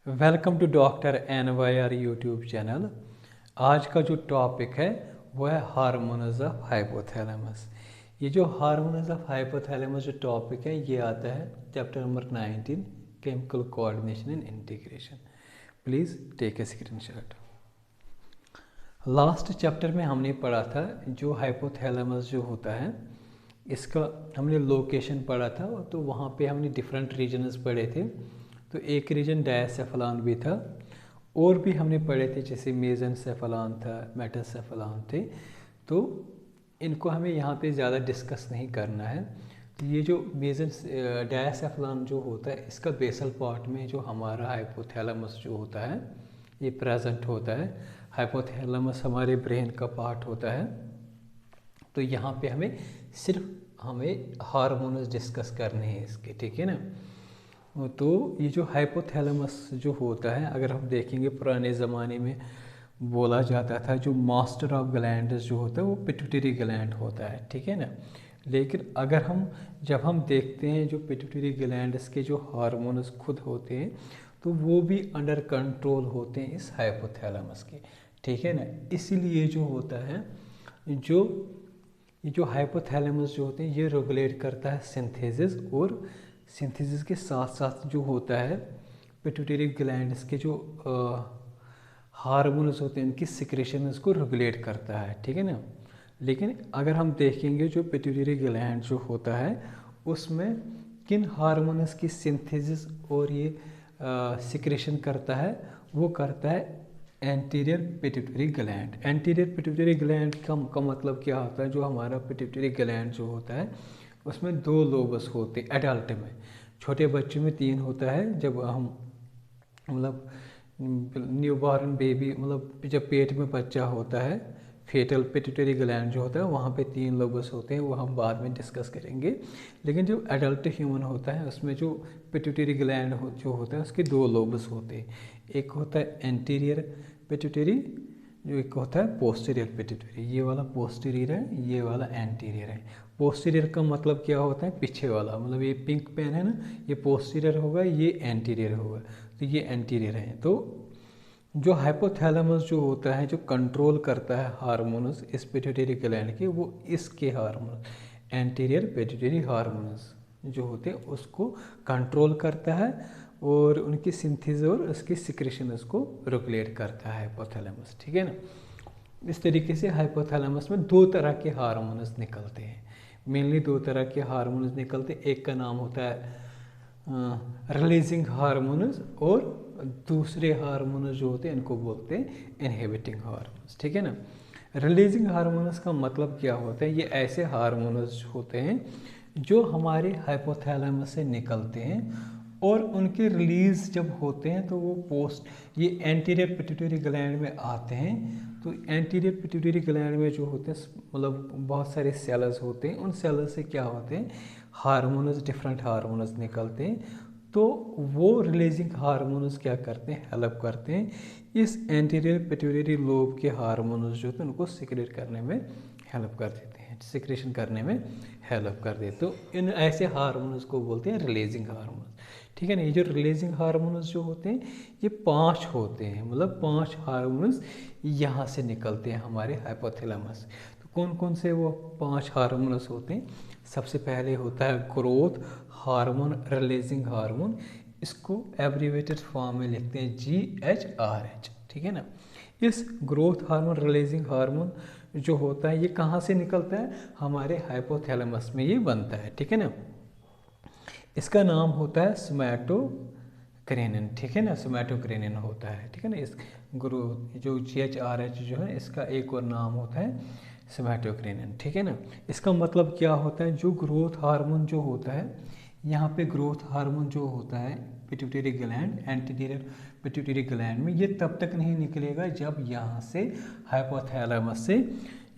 Welcome to doctor NYR YouTube channel. आज का जो टॉपिक है वो है हार्मोन्स ऑफ हाइपोथैलेमस। ये जो हार्मोन्स ऑफ हाइपोथैलेमस जो टॉपिक है ये आता है chapter number 19 chemical coordination and integration. Please take a screenshot. Last chapter में हमने पढ़ा था जो हाइपोथैलेमस जो होता है इसका हमने लोकेशन पढ़ा था, तो वहाँ पे हमने डिफरेंट रीजन्स पढ़े थे। तो एक रीजन डायसेफलान भी था, और भी हमने पढ़े थे जैसे मेसेनसेफलान था, मेटासेफलान थे। तो इनको हमें यहाँ पे ज़्यादा डिस्कस नहीं करना है। तो ये जो डायसेफलान जो होता है इसका बेसल पार्ट में जो हमारा हाइपोथैलेमस जो होता है ये प्रेजेंट होता है। हाइपोथैलेमस हमारे ब्रेन का पार्ट होता है। तो यहाँ पे हमें हार्मोन्स डिस्कस करने हैं इसके, ठीक है ना। तो ये जो हाइपोथैलेमस जो होता है, अगर हम देखेंगे पुराने ज़माने में बोला जाता था जो मास्टर ऑफ ग्लैंड्स जो होता है वो पिट्यूटरी ग्लैंड होता है, ठीक है ना। लेकिन जब हम देखते हैं जो पिट्यूटरी ग्लैंड्स के जो हार्मोन्स खुद होते हैं तो वो भी अंडर कंट्रोल होते हैं इस हाइपोथैलेमस के, ठीक है ना। इसीलिए जो होता है ये जो हाइपोथैलेमस जो होते हैं ये रेगुलेट करता है सिंथेसिस, और सिंथेसिस के साथ साथ जो होता है पिट्यूटरी ग्लैंड्स के जो हार्मोन्स होते हैं उनकी सिक्रेशंस को रेगुलेट करता है, ठीक है ना। लेकिन अगर हम देखेंगे जो पिट्यूटरी ग्लैंड जो होता है उसमें किन हार्मोन्स की सिंथेसिस और ये सिक्रेशन करता है, वो करता है anterior pituitary gland. Anterior pituitary gland का मतलब क्या होता है, जो हमारा पिट्यूटरी ग्लैंड जो होता है उसमें 2 लोबस होते हैं एडल्ट में। छोटे बच्चों में 3 होता है, जब हम मतलब न्यूबॉर्न बेबी मतलब जब पेट में बच्चा होता है फेटल पिट्यूटरी ग्लैंड जो होता है वहाँ पे 3 लोबस होते हैं, वो हम बाद में डिस्कस करेंगे। लेकिन जो एडल्ट ह्यूमन होता है उसमें जो पिट्यूटरी ग्लैंड जो होता है उसके 2 लोबस होते हैं। एक होता है एंटीरियर पिट्यूटरी, जो एक होता है पोस्टीरियर पिट्यूटरी। ये वाला पोस्टीरियर है, ये वाला एंटीरियर है। पोस्टीरियर का मतलब क्या होता है, पीछे वाला, मतलब ये पिंक पेन है ना, ये पोस्टीरियर होगा, ये एंटीरियर होगा, तो ये एंटीरियर है। तो जो हाइपोथैलेमस जो होता है जो कंट्रोल करता है हार्मोन्स इस पिट्यूटरी ग्लैंड के, वो इसके हार्मोन एंटीरियर पिट्यूटरी हार्मोन्स जो होते हैं उसको कंट्रोल करता है, और उनकी सिंथेसिस और उसकी सिक्रेशन उसको रेगुलेट करता है हाइपोथैलेमस, ठीक है ना। इस तरीके से हाइपोथैलेमस में 2 तरह के हार्मोन्स निकलते हैं, मेनली 2 तरह के हार्मोन्स निकलते हैं। एक का नाम होता है रिलीजिंग हार्मोन्स, और दूसरे हार्मोन्स जो होते हैं इनको बोलते हैं इनहिबिटिंग हार्मोन्स, ठीक है ना। रिलीजिंग हार्मोन्स का मतलब क्या होता है, ये ऐसे हार्मोन्स होते हैं जो हमारे हाइपोथैलेमस से निकलते हैं, और उनके रिलीज जब होते हैं तो वो ये एंटीरियर पिट्यूटरी ग्लैंड में आते हैं। तो एंटीरियर पिट्यूटरी ग्लैंड में जो होते हैं मतलब बहुत सारे सेल्स होते हैं, उन सेल्स से क्या होते हैं हार्मोन्स, डिफरेंट हार्मोन्स निकलते हैं। तो वो रिलीजिंग हार्मोन्स क्या करते हैं, हेल्प करते हैं इस एंटीरियर पिट्यूटरी लोब के हार्मोन्स जो होते हैं उनको सिक्रेट करने में हेल्प कर देते हैं, सिक्रेशन करने में हेल्प कर देते। तो इन ऐसे हार्मोन्स को बोलते हैं रिलीजिंग हार्मोन्स, ठीक है ना। ये जो रिलीजिंग हार्मोन्स जो होते हैं ये 5 होते हैं, मतलब 5 हार्मोन्स यहाँ से निकलते हैं हमारे हाइपोथैलेमस। तो कौन कौन से वो 5 हार्मोन्स होते हैं, सबसे पहले होता है ग्रोथ हार्मोन रिलीजिंग हार्मोन, इसको एब्रीवेटेड फॉर्म में लिखते हैं GHRH, ठीक है ना। इस ग्रोथ हार्मोन रिलीजिंग हार्मोन जो होता है ये कहाँ से निकलता है, हमारे हाइपोथैलेमस में ये बनता है, ठीक है ना। इसका नाम होता है सोमैटोकिनिन, ठीक है ना, सोमैटोकिनिन होता है, ठीक है ना। इस ग्रोथ जो GHRH जो है इसका एक और नाम होता है सोमैटोकिनिन, ठीक है ना। इसका मतलब क्या होता है, जो ग्रोथ हार्मोन जो होता है, यहाँ पे ग्रोथ हार्मोन जो होता है pituitary gland anterior pituitary gland में, ये तब तक नहीं निकलेगा जब यहाँ से हाइपोथैलेमस से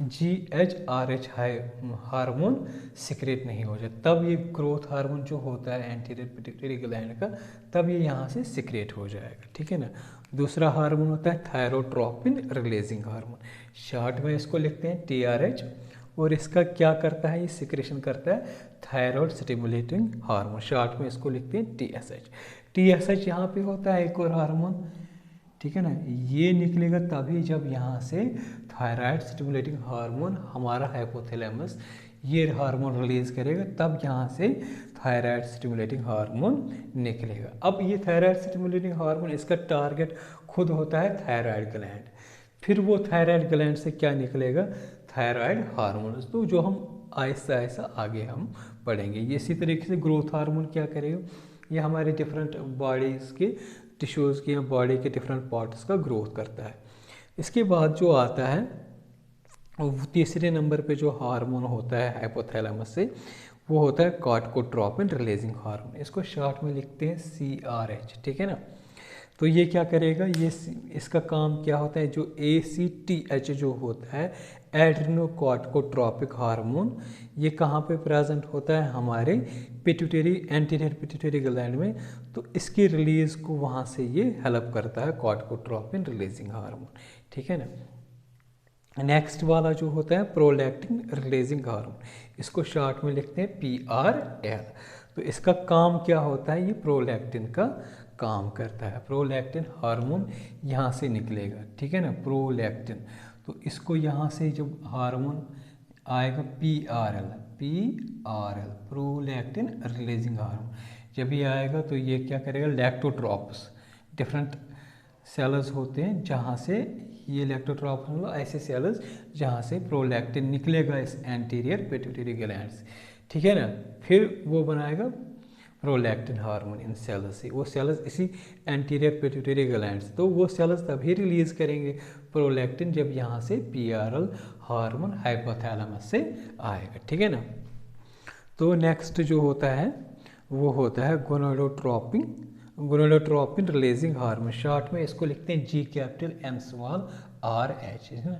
GHRH हार्मोन सिक्रेट नहीं हो जाए, तब ये ग्रोथ हार्मोन जो होता है एंटीरियर पिट्यूटरी ग्लैंड का, तब ये यहाँ से सिक्रेट हो जाएगा, ठीक है ना। दूसरा हार्मोन होता है थायरोट्रोपिन रिलीजिंग हार्मोन, शॉर्ट में इसको लिखते हैं TRH, और इसका क्या करता है, ये सिक्रेशन करता है थायराइड स्टिमुलेटिंग हार्मोन, शॉर्ट में इसको लिखते हैं TSH। TSH यहाँ पे होता है एक और हार्मोन, ठीक है ना, ये निकलेगा तभी जब यहाँ से थायराइड स्टिमुलेटिंग हार्मोन हमारा हाइपोथैलेमस ये हार्मोन रिलीज करेगा, तब यहाँ से थायराइड स्टिमुलेटिंग हार्मोन निकलेगा। अब ये थायराइड स्टिमुलेटिंग हार्मोन इसका टारगेट खुद होता है थायराइड ग्लैंड, फिर वो थायराइड ग्लैंड से क्या निकलेगा, थायराइड हार्मोन, तो जो हम आहिस्ता आहिस्ता आगे हम पढ़ेंगे। ये इसी तरीके से ग्रोथ हार्मोन क्या करेगा, ये हमारे डिफरेंट बॉडीज़ के टिश्यूज़ की या बॉडी के डिफरेंट पार्ट्स का ग्रोथ करता है। इसके बाद जो आता है तीसरे नंबर पे जो हार्मोन होता है हाइपोथैलेमस से, वो होता है कॉर्टिकोट्रोपिन रिलीजिंग हार्मोन, इसको शॉर्ट में लिखते हैं CRH, ठीक है ना। तो ये क्या करेगा, ये इसका काम क्या होता है, जो ACTH जो होता है एड्रेनोकॉर्टिकोट्रोपिक हार्मोन, ये कहाँ पे प्रेजेंट होता है, हमारे पिट्यूटरी एंटीरियर पिट्यूटरी ग्लैंड में, तो इसकी रिलीज़ को वहाँ से ये हेल्प करता है कॉर्टिकोट्रोपिन रिलीजिंग हार्मोन, ठीक है ना। नेक्स्ट वाला जो होता है प्रोलैक्टिन रिलीजिंग हार्मोन, इसको शॉर्ट में लिखते हैं PRL। तो इसका काम क्या होता है, ये प्रोलैक्टिन का काम करता है, प्रोलैक्टिन हार्मोन यहाँ से निकलेगा, ठीक है ना, प्रोलैक्टिन। तो इसको यहाँ से जब हार्मोन आएगा PRL प्रोलैक्टिन रिलीजिंग हार्मोन, जब ये आएगा तो ये क्या करेगा, लैक्टोट्रॉप्स डिफरेंट सेल्स होते हैं जहाँ से ये लैक्टोट्रॉप्स मतलब ऐसे सेल्स जहाँ से प्रोलैक्टिन निकलेगा इस एंटीरियर पिट्यूटरी ग्लैंड से, ठीक है ना, फिर वो बनाएगा प्रोलैक्टिन हार्मोन इन सेल्स से, वो सेल्स इसी एंटीरियर पिट्यूटरी ग्लैंड से, तो वो सेल्स तभी रिलीज करेंगे प्रोलैक्टिन जब यहाँ से PRL हार्मोन हाइपोथैलेमस से आएगा, ठीक है ना। तो नेक्स्ट जो होता है वो होता है गोनाडोट्रोपिन रिलीजिंग हार्मोन, शॉर्ट में इसको लिखते हैं GR, है ना,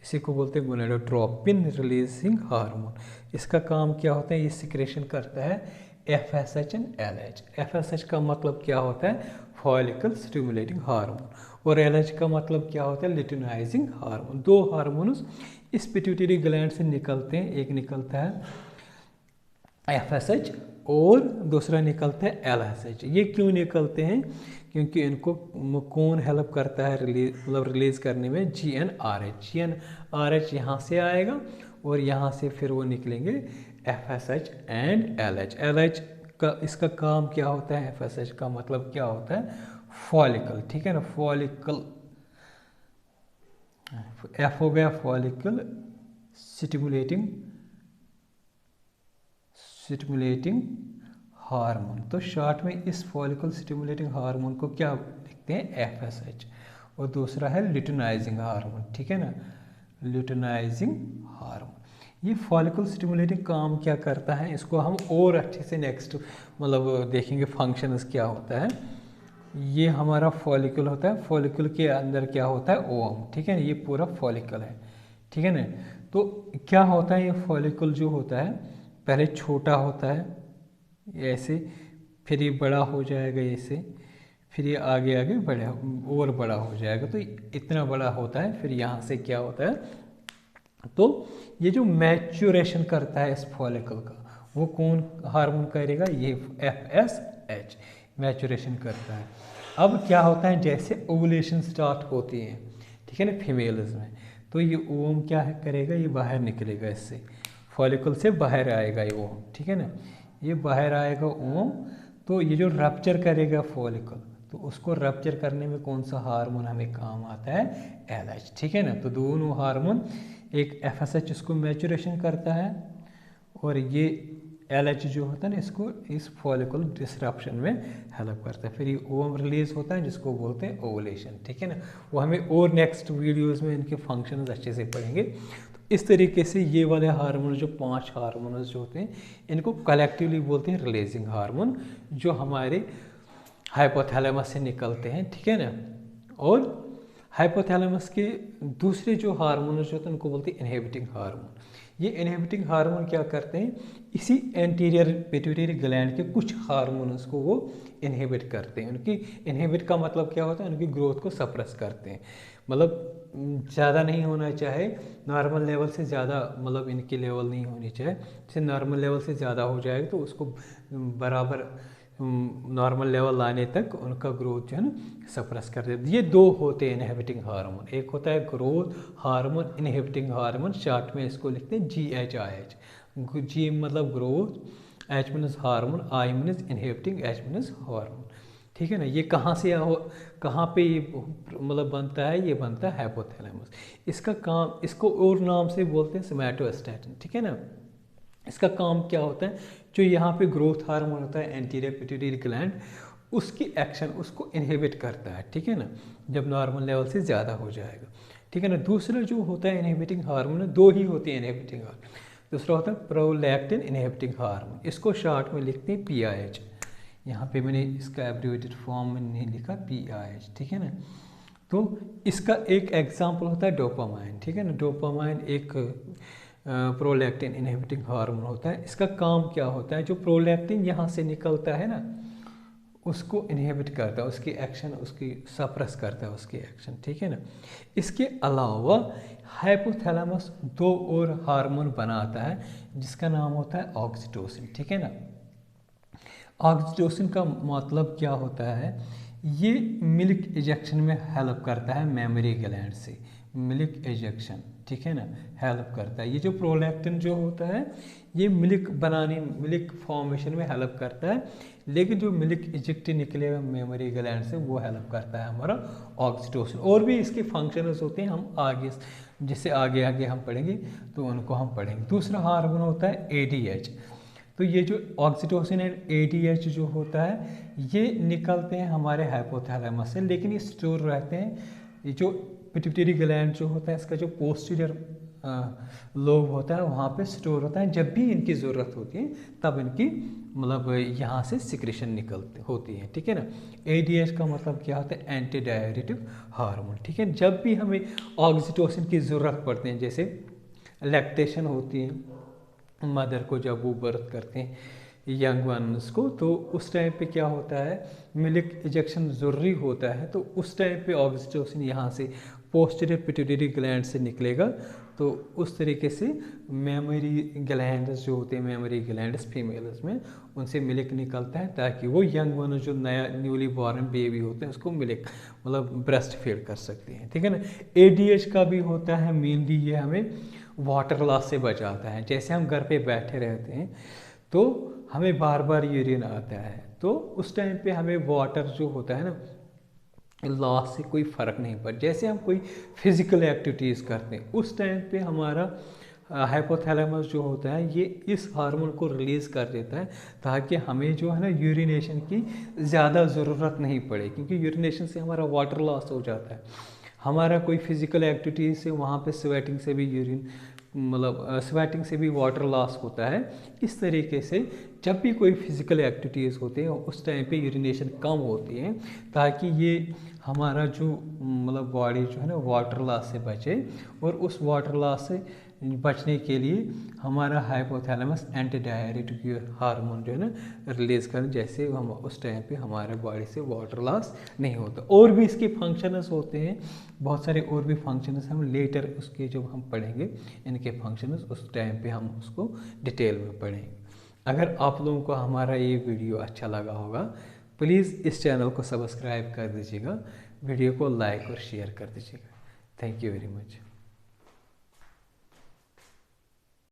इसी को बोलते हैं गोनाडोट्रोपिन रिलीजिंग हार्मोन। इसका काम क्या होता है, ये सिक्रेशन करता है FSH एंड LH। FSH का मतलब क्या होता है, फॉलिकल स्टिमुलेटिंग हार्मोन, और LH का मतलब क्या होता है, लुटिनाइजिंग हार्मोन। दो हार्मोन्स इस पिट्यूटरी ग्लैंड से निकलते हैं, एक निकलता है FSH और दूसरा निकलता है LSH। ये क्यों निकलते हैं, क्योंकि इनको कौन हेल्प करता है रिलीज करने में, GnRH यहाँ से आएगा और यहाँ से फिर वो निकलेंगे FSH एंड LH का इसका काम क्या होता है, FSH का मतलब क्या होता है, फॉलिकल, ठीक है ना, फॉलिकल, F हो गया फॉलिकल स्टिमुलेटिंग हार्मोन। तो शॉर्ट में इस फॉलिकल स्टिमुलेटिंग हार्मोन को क्या लिखते हैं, FSH, और दूसरा है लुटिनाइजिंग हार्मोन, ठीक है ना, लुटिनाइजिंग हार्मोन। ये फॉलिकल स्टिमुलेटिंग काम क्या करता है, इसको हम और अच्छे से नेक्स्ट मतलब देखेंगे फंक्शंस क्या होता है। ये हमारा फॉलिकल होता है, फॉलिकल के अंदर क्या होता है, ओवम, ठीक है ना, ये पूरा फॉलिकल है, ठीक है ना। तो क्या होता है, ये फॉलिकल जो होता है पहले छोटा होता है ऐसे, फिर ये बड़ा हो जाएगा ऐसे, फिर ये आगे आगे बड़ा और बड़ा हो जाएगा, तो इतना बड़ा होता है। फिर यहाँ से क्या होता है, तो ये जो मैच्योरेशन करता है इस फॉलिकल का, वो कौन हार्मोन करेगा, ये FSH मैच्योरेशन करता है। अब क्या होता है, जैसे ओवुलेशन स्टार्ट होती है, ठीक है ना, फीमेल्स में, तो ये ओवम क्या है करेगा, ये बाहर निकलेगा, इससे फॉलिकल से बाहर आएगा ये ओवम, ठीक है ना, ये बाहर आएगा ओवम। तो ये जो रप्चर करेगा फॉलिकल, तो उसको रप्चर करने में कौन सा हार्मोन हमें काम आता है, LH, ठीक है ना। तो दोनों हार्मोन, एक FSH इसको मैच्योरेशन करता है और ये LH जो होता है ना इसको इस फॉलिकल डिसरप्शन में हेल्प करता है। फिर ये ओवम रिलीज होता है जिसको बोलते हैं ओवुलेशन, ठीक है ना। वो हमें और नेक्स्ट वीडियोस में इनके फंक्शंस अच्छे से पढ़ेंगे। तो इस तरीके से ये वाले हार्मोन जो 5 हार्मोन्स जो होते हैं इनको कलेक्टिवली बोलते हैं रिलीजिंग हार्मोन, जो हमारे हाइपोथैलेमस से निकलते हैं, ठीक है ना। और हाइपोथैलेमस के दूसरे जो हार्मोन्स जो होते हैं उनको बोलते हैं इनहिबिटिंग हार्मोन। ये इनहिबिटिंग हार्मोन क्या करते हैं, इसी एंटीरियर पिट्यूटरी ग्लैंड के कुछ हार्मोन्स को वो इनहिबिट करते हैं। उनकी इनहिबिट का मतलब क्या होता है, उनकी ग्रोथ को सप्रेस करते हैं, मतलब ज़्यादा नहीं होना चाहे, नॉर्मल लेवल से ज़्यादा मतलब इनकी लेवल नहीं होनी चाहिए। जैसे नॉर्मल लेवल से ज़्यादा हो जाएगा तो उसको बराबर नॉर्मल लेवल लाने तक उनका ग्रोथ जो है ना सप्रेस कर देते हैं। ये दो होते हैं इनहिबिटिंग हार्मोन, एक होता है growth hormone inhibiting hormone, short में इसको लिखते हैं GHIH। G मतलब growth, H means hormone, I means inhibiting, H means hormone. ठीक है ना। ये कहाँ पे ये मतलब बनता है, ये बनता है हाइपोथैलेमस। इसका काम, इसको और नाम से बोलते हैं सोमैटोस्टैटिन। ठीक है ना। इसका काम क्या होता है, जो यहाँ पे ग्रोथ हार्मोन होता है एंटीरियर पिट्यूटरी ग्लैंड, उसकी एक्शन उसको इनहिबिट करता है। ठीक है ना, जब नॉर्मल लेवल से ज़्यादा हो जाएगा। ठीक है ना। दूसरा जो होता है इनहिबिटिंग हार्मोन, दो ही होती है इनहिबिटिंग हार्मोन। दूसरा होता है प्रोलैक्टिन इनहिबिटिंग हार्मोन, इसको शॉर्ट में लिखते हैं PIH। यहाँ पे मैंने इसका एब्रिवेटेड फॉर्म में नहीं लिखा PIH। ठीक है ना। तो इसका एक एग्जाम्पल होता है डोपामाइन। ठीक है ना। डोपामाइन एक प्रोलैक्टिन इनहिबिटिंग हार्मोन होता है। इसका काम क्या होता है, जो प्रोलैक्टिन यहाँ से निकलता है ना, उसको इनहिबिट करता है, उसकी एक्शन, उसकी सप्रेस करता है उसकी एक्शन। ठीक है ना। इसके अलावा हाइपोथैलेमस दो और हार्मोन बनाता है जिसका नाम होता है ऑक्सीटोसिन। ठीक है ना। ऑक्सीटोसिन का मतलब क्या होता है, ये मिल्क इजेक्शन में हेल्प करता है मेमोरी ग्लैंड से, मिल्क इजेक्शन। ठीक है ना, हेल्प करता है। ये जो प्रोलैक्टिन जो होता है ये मिल्क बनाने, मिल्क फॉर्मेशन में हेल्प करता है, लेकिन जो मिल्क इजेक्ट निकलेगा मेमोरी ग्लैंड से वो हेल्प करता है हमारा ऑक्सीटोसिन। और भी इसके फंक्शंस होते हैं, हम आगे जिससे आगे आगे हम पढ़ेंगे तो उनको हम पढ़ेंगे। दूसरा हार्मोन होता है ADH। तो ये जो ऑक्सीटोसिन एंड ADH जो होता है ये निकलते हैं हमारे हाइपोथैलेमस से, लेकिन ये स्टोर रहते हैं, ये जो पिट्यूटरी ग्लैंड जो होता है इसका जो पोस्टीरियर लोब होता है वहाँ पे स्टोर होता है। जब भी इनकी ज़रूरत होती है तब इनकी मतलब यहाँ से सिक्रेशन निकलती होती है। ठीक है ना। ADH का मतलब क्या होता है, एंटी डायरेटिव हार्मोन। ठीक है। जब भी हमें ऑक्सीटोसिन की ज़रूरत पड़ती है, जैसे लैक्टेशन होती है मदर को, जब वो बर्थ करते हैं यंग वंस को, तो उस टाइम पे क्या होता है, मिल्क इंजेक्शन ज़रूरी होता है। तो उस टाइम पे ऑक्सीटोसिन यहाँ से पोस्टीरियर पिट्यूटरी ग्लैंड से निकलेगा, तो उस तरीके से मेमोरी ग्लैंड्स जो होते हैं, मेमोरी ग्लैंड्स फीमेल्स में, उनसे मिल्क निकलता है ताकि वो यंग वन जो नया न्यूली बॉर्न बेबी होते हैं उसको मिल्क मतलब ब्रेस्ट फीड कर सकते हैं। ठीक है ना। ADH का भी होता है, मेनली ये हमें वाटर लॉस से बचाता है। जैसे हम घर पे बैठे रहते हैं तो हमें बार बार यूरिन आता है, तो उस टाइम पे हमें वाटर जो होता है ना लॉस से कोई फ़र्क नहीं पड़ता। जैसे हम कोई फिज़िकल एक्टिविटीज़ करते हैं उस टाइम पे हमारा हाइपोथैलेमस जो होता है ये इस हार्मोन को रिलीज़ कर देता है ताकि हमें जो है ना यूरिनेशन की ज़्यादा ज़रूरत नहीं पड़े, क्योंकि यूरिनेशन से हमारा वाटर लॉस हो जाता है। हमारा कोई फिज़िकल एक्टिविटीज़ से वहाँ पे स्वेटिंग से भी यूरिन मतलब स्वेटिंग से भी वाटर लॉस होता है। इस तरीके से जब भी कोई फिज़िकल एक्टिविटीज़ होते हैं उस टाइम पे यूरिनेशन कम होती है ताकि ये हमारा जो मतलब बॉडी जो है ना वाटर लॉस से बचे, और उस वाटर लॉस से बचने के लिए हमारा हाइपोथैलेमस एंटी डायरेटिक हार्मोन जो है ना रिलीज़ करें, जैसे हम उस टाइम पे हमारे बॉडी से वाटर लॉस नहीं होता। और भी इसके फंक्शंस होते हैं, बहुत सारे और भी फंक्शंस हम लेटर उसके जब हम पढ़ेंगे इनके फंक्शंस, उस टाइम पे हम उसको डिटेल में पढ़ेंगे। अगर आप लोगों को हमारा ये वीडियो अच्छा लगा होगा प्लीज़ इस चैनल को सब्सक्राइब कर दीजिएगा, वीडियो को लाइक और शेयर कर दीजिएगा। Thank you very much.